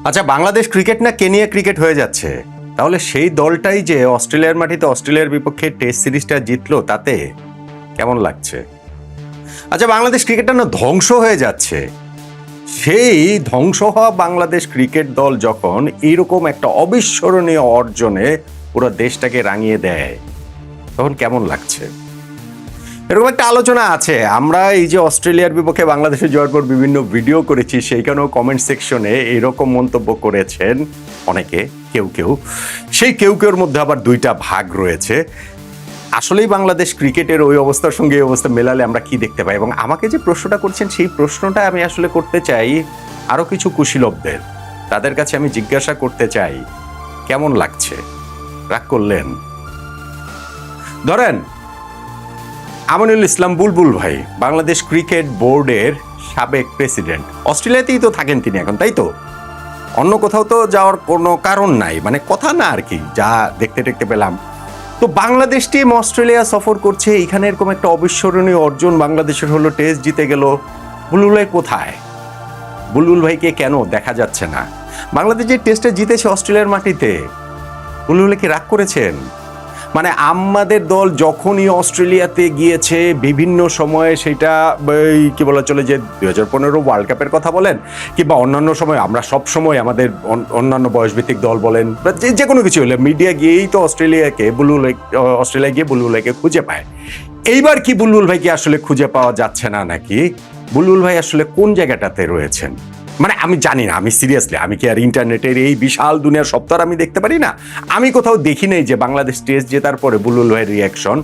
আচ্ছা, বাংলাদেশ ক্রিকেট না Kenya cricket হয়ে যাচ্ছে, তাহলে সেই দলটাই যে অস্ট্রেলিয়ার মাটিতে অস্ট্রেলিয়ার বিপক্ষে টেস্ট সিরিজটা জিতলো, তাতে কেমন লাগছে? আচ্ছা, বাংলাদেশ ক্রিকেটটা না ধ্বংস হয়ে যাচ্ছে, সেই ধ্বংস হওয়া বাংলাদেশ ক্রিকেট দল যখন এরকম একটা অবিস্মরণীয় অর্জনে পুরো দেশটাকে রাঙিয়ে দেয়, তখন কেমন লাগছে? এরকম একটা আলোচনা আছে। আমরা এই যে অস্ট্রেলিয়ার বিপক্ষে বাংলাদেশে জয়ের পর বিভিন্ন ভিডিও করেছি, সেইখানেও কমেন্ট সেকশনে এইরকম মন্তব্য করেছেন অনেকে, কেউ কেউ। সেই কেউ কেউর মধ্যে আবার দুইটা ভাগ রয়েছে। আসলেই বাংলাদেশ ক্রিকেটের ওই অবস্থার সঙ্গে এই অবস্থা মেলালে আমরা কি দেখতে পাই? এবং আমাকে যে প্রশ্নটা করছেন, সেই প্রশ্নটা আমি আসলে করতে চাই আরো কিছু কুশীলবদের। তাদের কাছে আমি জিজ্ঞাসা করতে চাই, কেমন লাগছে? রাগ করলেন? ধরেন আমিনুল ইসলাম বুলবুল ভাই, বাংলাদেশ ক্রিকেট বোর্ডের সাবেক প্রেসিডেন্ট। অস্ট্রেলিয়াতেই তো থাকেন তিনি এখন, তাই তো? অন্য কোথাও তো যাওয়ার কোনো কারণ নাই, মানে কথা না আর কি, যা দেখতে দেখতে পেলাম। তো বাংলাদেশ টিম অস্ট্রেলিয়া সফর করছে, এখানে এরকম একটা অবিস্মরণীয় অর্জন বাংলাদেশের হলো, টেস্ট জিতে গেল। বুলবুল ভাই কোথায়? বুলবুল ভাইকে কেন দেখা যাচ্ছে না? বাংলাদেশ যে টেস্টে জিতেছে অস্ট্রেলিয়ার মাটিতে, বুলবুল ভাই কি রাগ করেছেন? মানে আমাদের দল যখনই অস্ট্রেলিয়াতে গিয়েছে বিভিন্ন সময়ে, সেটা কি বলা চলে যে 2015 ওয়ার্ল্ড কাপের কথা বলেন, কিংবা অন্যান্য সময়, আমরা সব সময় আমাদের অন্যান্য বয়সভিত্তিক দল বলেন, যে কোনো কিছু হলে মিডিয়া গিয়েই তো অস্ট্রেলিয়া গিয়ে বুলবুল ভাইকে খুঁজে পায়। এইবার কি বুলবুল ভাইকে আসলে খুঁজে পাওয়া যাচ্ছে না, নাকি বুলবুল ভাই আসলে কোন জায়গাটাতে রয়েছেন? মানে আমি জানি না, আমি সিরিয়াসলি, আমি কি আর ইন্টারনেটের এই বিশাল দুনিয়ার সব তো আর আমি দেখতে পারি না? আমি কোথাও দেখি নাই যে বাংলাদেশ টেস্ট জেতার পরে বুলবুল ভাইয়ের রিয়াকশন,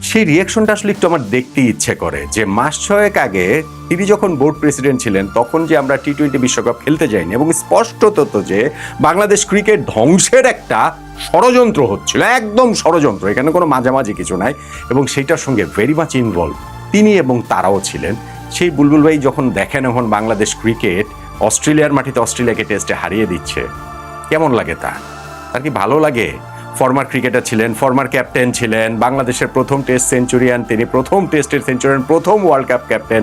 সেই রিয়াকশনটা আসলে একটু আমার দেখতে ইচ্ছে করে। যে মাস 6 আগে তিনি যখন বোর্ড প্রেসিডেন্ট ছিলেন, তখন যে আমরা T20 বিশ্বকাপ খেলতে যাইনি, এবং স্পষ্টত তো যে বাংলাদেশ ক্রিকেট ধ্বংসের একটা ষড়যন্ত্র হচ্ছিল, একদম ষড়যন্ত্র, এখানে কোনো মাঝামাঝি কিছু নাই, এবং সেইটার সঙ্গে ভেরি মাচ ইনভলভ তিনি এবং তারাও ছিলেন। সেই বুলবুল ভাই যখন দেখেন এখন বাংলাদেশ ক্রিকেট অস্ট্রেলিয়ার মাটিতে অস্ট্রেলিয়াকে টেস্টে হারিয়ে দিচ্ছে, কেমন লাগে? তার কি ভালো লাগে? ফরমার ক্রিকেটার ছিলেন, ফরমার ক্যাপ্টেন ছিলেন, বাংলাদেশের প্রথম টেস্ট সেঞ্চুরিয়ান তিনি, প্রথম টেস্টের সেঞ্চুরিয়ান, প্রথম ওয়ার্ল্ড কাপ ক্যাপ্টেন,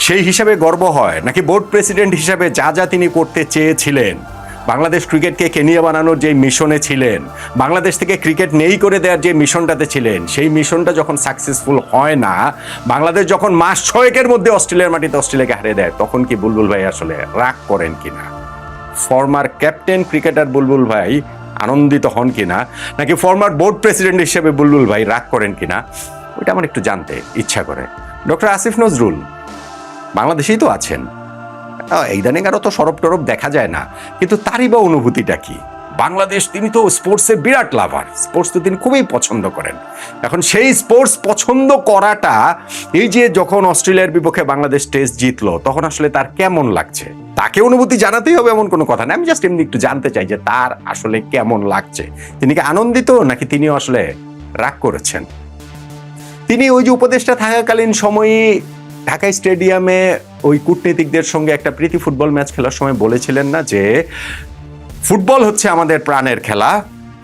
সেই হিসাবে গর্ব হয়? নাকি বোর্ড প্রেসিডেন্ট হিসাবে যা যা তিনি করতে চেয়েছিলেন, বাংলাদেশ ক্রিকেটকে কেনিয়া বানানোর যে মিশনে ছিলেন, বাংলাদেশ থেকে ক্রিকেট নেই করে দেওয়ার যে মিশনটাতে ছিলেন, সেই মিশনটা যখন সাকসেসফুল হয় না, বাংলাদেশ যখন মাস 6 মধ্যে অস্ট্রেলিয়ার মাটিতে অস্ট্রেলিয়াকে হারিয়ে দেয়, তখন কি বুলবুল ভাই আসলে রাগ করেন কিনা? ফরমার ক্যাপ্টেন ক্রিকেটার বুলবুল ভাই আনন্দিত হন কিনা, নাকি ফরমার বোর্ড প্রেসিডেন্ট হিসেবে বুলবুল ভাই রাগ করেন কিনা, ওইটা আমার একটু জানতে ইচ্ছা করে। ডক্টর আসিফ নজরুল বাংলাদেশেই তো আছেন, ইদানিং আরও তো সরব টরব দেখা যায় না, কিন্তু তারই বা অনুভূতিটা কি? বাংলাদেশ, তিনি তো স্পোর্টসের বিরাট লাভার, স্পোর্টস তো তিনি খুবই পছন্দ করেন। এখন সেই স্পোর্টস পছন্দ করাটা, এই যে যখন অস্ট্রেলিয়ার বিপক্ষে বাংলাদেশ টেস্ট জিতলো, তখন আসলে তার কেমন লাগছে? তাকে অনুভূতি জানাতেই হবে এমন কোনো কথা না, আমি জাস্ট এমনি একটু জানতে চাই যে তার আসলে কেমন লাগছে। তিনি কি আনন্দিত, নাকি তিনিও আসলে রাগ করেছেন? তিনি ওই যে উপদেষ্টা থাকাকালীন সময়ে ঢাকা স্টেডিয়ামে ওই কূটনীতিকদের সঙ্গে একটা প্রীতি ফুটবল ম্যাচ খেলার সময় বলেছিলেন না যে ফুটবল হচ্ছে আমাদের প্রাণের খেলা,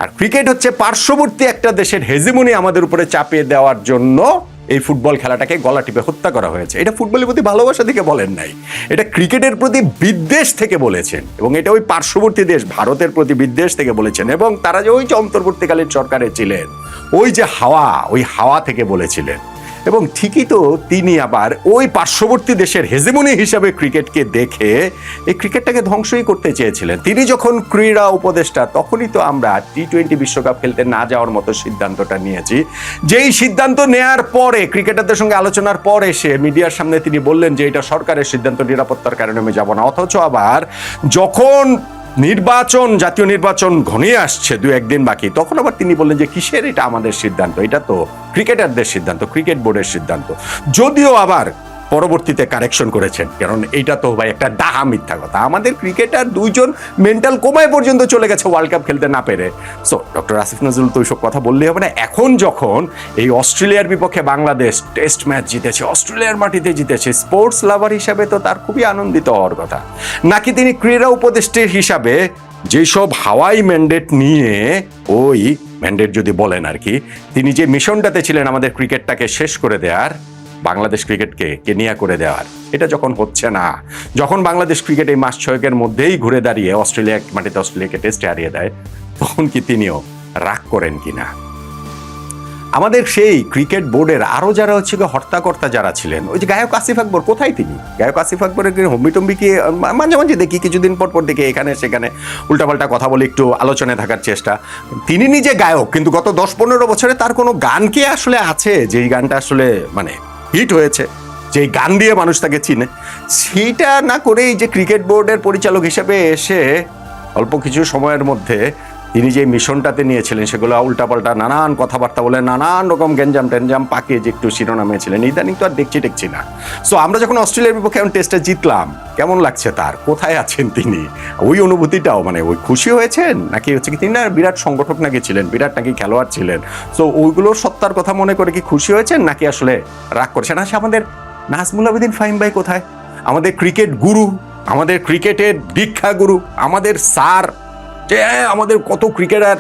আর ক্রিকেট হচ্ছে পার্শ্ববর্তী একটা দেশের হেজিমনি আমাদের উপরে চাপিয়ে দেওয়ার জন্য এই ফুটবল খেলাটাকে গলা টিপে হত্যা করা হয়েছে। এটা ফুটবলের প্রতি ভালোবাসা থেকে বলেন নাই, এটা ক্রিকেটের প্রতি বিদ্বেষ থেকে বলেছেন, এবং এটা ওই পার্শ্ববর্তী দেশ ভারতের প্রতি বিদ্বেষ থেকে বলেছেন। এবং তারা যে ওই যে অন্তর্বর্তীকালীন সরকারে ছিলেন, ওই যে ওই হাওয়া থেকে বলেছিলেন। এবং ঠিকই তো, তিনি আবার ওই পার্শ্ববর্তী দেশের হেজেমনি হিসাবে ক্রিকেটকে দেখে এই ক্রিকেটটাকে ধ্বংসই করতে চেয়েছিলেন। তিনি যখন ক্রীড়া উপদেষ্টা, তখনই তো আমরা T20 বিশ্বকাপ খেলতে না যাওয়ার মতো সিদ্ধান্তটা নিয়েছি, যেই সিদ্ধান্ত নেয়ার পরে, ক্রিকেটারদের সঙ্গে আলোচনার পর এসে মিডিয়ার সামনে তিনি বললেন যে এটা সরকারের সিদ্ধান্ত, নিরাপত্তার কারণে আমি যাব না। অথচ আবার যখন জাতীয় নির্বাচন ঘনিয়ে আসছে, 2-1 দিন বাকি, তখন আবার তিনি বললেন যে কিসের এটা আমাদের সিদ্ধান্ত, এটা তো ক্রিকেটারদের সিদ্ধান্ত, ক্রিকেট বোর্ডের সিদ্ধান্ত। যদিও আবার পরবর্তীতে কারেকশন করেছেন, কারণ এইটা তো ভাই একটা ডাহা মিথ্যা কথা। আমাদের ক্রিকেটার 2 জন মেন্টাল কোমায় পর্যন্ত চলে গেছে ওয়ার্ল্ড কাপ খেলতে না পেরে। সো ডক্টর আসিফ নজরুল তো ওইসব কথা বললেই হবে না। এখন যখন এই অস্ট্রেলিয়ার বিপক্ষে বাংলাদেশ টেস্ট ম্যাচ জিতেছে, অস্ট্রেলিয়ার মাটিতে জিতেছে, স্পোর্টস লাভার হিসাবে তো তার খুবই আনন্দিত হওয়ার কথা। নাকি তিনি ক্রীড়া উপদেষ্টা হিসাবে যেসব হাওয়াই ম্যান্ডেট নিয়ে, ওই ম্যান্ডেট যদি বলেন আর কি, তিনি যে মিশনটাতে ছিলেন আমাদের ক্রিকেটটাকে শেষ করে দেওয়ার, বাংলাদেশ ক্রিকেটকে কেনিয়া করে দেওয়ার। এটা যখন হচ্ছে না, যখন বাংলাদেশ ক্রিকেট এই মাস ছয়েকের মধ্যেই ঘুরে দাঁড়িয়ে অস্ট্রেলিয়া মাটিতে অস্ট্রেলিয়াকে টেস্টে হারিয়ে দেয়, তখন কি তিনিও রাগ করেন কিনা? আমাদের সেই ক্রিকেট বোর্ডের আরো যারা হচ্ছে হর্তাকর্তা যারা ছিলেন, ওই যে গায়ক আসিফ আকবর, কোথায় তিনি? গায়ক আসিফ আকবরের হম্বিটম্বি কি মাঝে মাঝে দেখি, কিছুদিন পর পর দেখি এখানে সেখানে উল্টাপাল্টা কথা বলে একটু আলোচনায় থাকার চেষ্টা। তিনি নিজে গায়ক, কিন্তু গত 10-15 বছরে তার কোনো গান কি আসলে আছে যেই গানটা আসলে মানে হিট হয়েছে, যেই গান দিয়ে মানুষ তাকে চিনে? সেইটা না করে এই যে ক্রিকেট বোর্ডের পরিচালক হিসেবে এসে অল্প কিছু সময়ের মধ্যে তিনি যে মিশনটাতে নিয়েছিলেন, সেগুলো উল্টাপাল্টা নানান কথাবার্তা বলে নানান রকম গ্যাঞ্জাম ট্যাঞ্জাম পাকিয়ে যে একটু শিরোনামে ছিলেন, ইদানিং তো আর দেখছি না। সো আমরা যখন অস্ট্রেলিয়ার বিপক্ষে এখন টেস্টে জিতলাম, কেমন লাগছে তার? কোথায় আছেন তিনি? ওই অনুভূতিটাও মানে ওই খুশি হয়েছেন নাকি হচ্ছে কি তিনি না বিরাট সংগঠক নাকি ছিলেন, বিরাট নাকি খেলোয়াড় ছিলেন, সো ওইগুলোর সত্তার কথা মনে করে কি খুশি হয়েছেন নাকি আসলে রাগ করেছেন? আসলে আমাদের নাজমুল আবেদিন ফাহিম ভাই কোথায়? আমাদের ক্রিকেট গুরু, আমাদের ক্রিকেটের দীক্ষা গুরু, আমাদের স্যার, যে আমাদের কত ক্রিকেটার